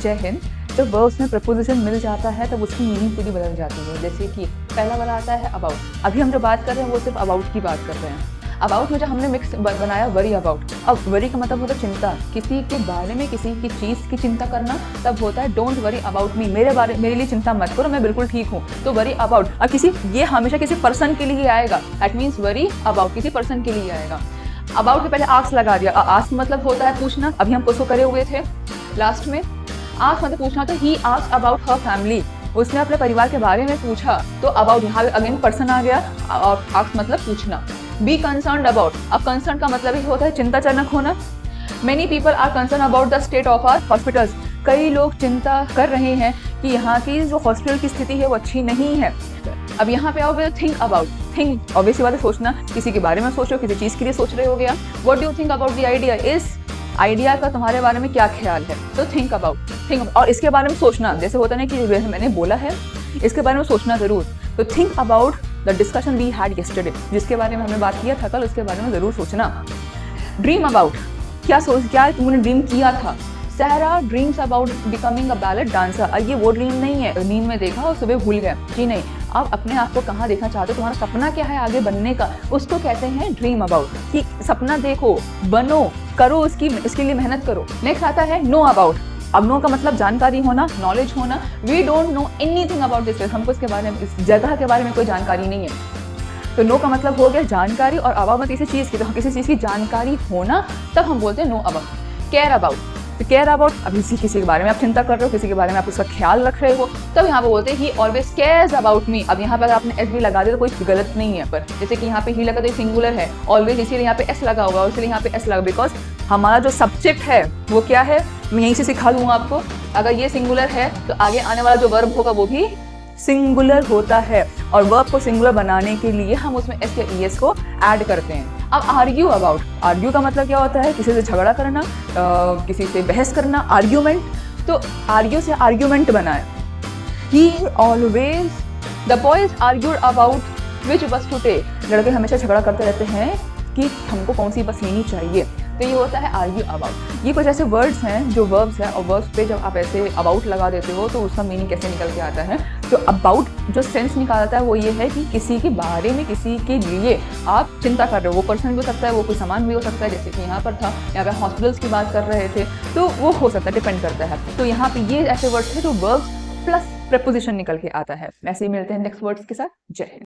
जय हिंद। जब वर्ब्स में प्रपोजिशन मिल जाता है तब उसकी मीनिंग पूरी बदल जाती है। जैसे कि पहला वाला आता है अबाउट। अभी हम जो बात कर रहे हैं वो सिर्फ अबाउट की बात कर रहे हैं। अबाउट में जो हमने मिक्स बनाया वरी अबाउट। अब वरी का मतलब होता है चिंता, किसी के बारे में, किसी की चीज़ की चिंता करना। तब होता है डोंट वरी अबाउट मी, मेरे लिए चिंता मत करो, मैं बिल्कुल ठीक हूँ। तो वरी अबाउट। अब ये हमेशा किसी पर्सन के लिए आएगा। दैट मीन्स वरी अबाउट किसी पर्सन के लिए आएगा। अबाउट के पहले आस्क लगा दिया। आस्क मतलब होता है पूछना। अभी हम उसको करे हुए थे लास्ट में। आस्क मतलब पूछना, तो he ask about her family, उसने अपने परिवार के बारे में पूछा। तो अबाउट यहाँ अगेन पर्सन आ गया और आस्क मतलब पूछना। Be concerned about. अब कंसर्न का मतलब ही होता है चिंताजनक होना। Many people are concern about the state of our hospitals. कई लोग चिंता कर रहे हैं कि यहाँ की जो हॉस्पिटल की स्थिति है वो अच्छी नहीं है। अब यहाँ पे आओगे थिंक अबाउट। थिंक ऑब्वियसली बात है सोचना, किसी के बारे में सोच रहे हो, किसी चीज़ के लिए सोच रहे हो गया। What do you think about the idea, इस आइडिया का तुम्हारे बारे में क्या ख्याल है। तो थिंक अबाउट। और इसके बारे में सोचना, जैसे होता है ना कि मैंने बोला है इसके बारे में सोचना ज़रूर। तो think about the discussion we had yesterday, जिसके बारे में हमने बात किया था कल, उसके बारे में ज़रूर सोचना। Dream about. क्या तुमने ड्रीम किया था। सारा dreams about becoming a ballot dancer. ये वो ड्रीम नहीं है नींद में देखा और सुबह भूल गए, जी नहीं। आप अपने आप को कहाँ देखना चाहते हो, तुम्हारा सपना क्या है आगे बनने का, उसको कहते हैं ड्रीम अबाउट। कि सपना देखो, बनो, करो, इसके लिए मेहनत करो। नेक्स्ट आता है नो अबाउट। अब नो का मतलब जानकारी होना, नॉलेज होना। We don't know anything about this, हमको इसके बारे में, इस जगह के बारे में कोई जानकारी नहीं है। तो नो का मतलब हो गया जानकारी, और अबाउट में किसी चीज़ की, तो किसी चीज़ की जानकारी होना, तब हम बोलते हैं नो अबाउट। Care about. तो केयर अबाउट, अब किसी के बारे में आप चिंता कर रहे हो, किसी के बारे में आप उसका ख्याल रख रहे हो, तब यहाँ पे बोलते हैं ही ऑलवेज केयर्स अबाउट मी। अब यहाँ पर आपने एस भी लगा दिया तो कोई गलत नहीं है, पर जैसे कि यहाँ पे ही लगा तो सिंगुलर है, ऑलवेज इसीलिए यहाँ पे एस लगा होगा, और इसलिए यहाँ पे एस लगा, बिकॉज हमारा जो सब्जेक्ट है वो क्या है, मैं यहीं से सिखा दूंगा आपको। अगर ये सिंगुलर है तो आगे आने वाला जो वर्ब होगा वो भी सिंगुलर होता है, और वर्ब को सिंगुलर बनाने के लिए हम उसमें एस या ई एस को ऐड करते हैं। अब आर्ग्यू अबाउट। आर्ग्यू का मतलब क्या होता है, किसी से झगड़ा करना, किसी से बहस करना, आर्ग्यूमेंट। तो आर्ग्यू से आर्ग्यूमेंट बनाए। ही always the boys argued about which बस टू टेक। लड़के हमेशा झगड़ा करते रहते हैं कि हमको कौन सी बस लेनी चाहिए। तो ये होता है आर्ग्यू अबाउट। ये कुछ ऐसे वर्ड्स हैं जो वर्ब्स हैं, और वर्ब्स पे जब आप ऐसे अबाउट लगा देते हो तो उसका मीनिंग कैसे निकल के आता है। तो अबाउट जो सेंस निकालता है वो ये है कि किसी के बारे में, किसी के लिए आप चिंता कर रहे हो। वो पर्सन भी हो सकता है, वो कोई सामान भी हो सकता है, जैसे कि यहाँ पर था, यहाँ पे हॉस्पिटल्स की बात कर रहे थे, तो वो हो सकता है, डिपेंड करता है। तो यहाँ पे ये ऐसे वर्ड्स हैं जो वर्ब्स प्लस प्रपोजिशन निकल के आता है। ऐसे ही मिलते हैं नेक्स्ट वर्ड्स के साथ। जय हिंद।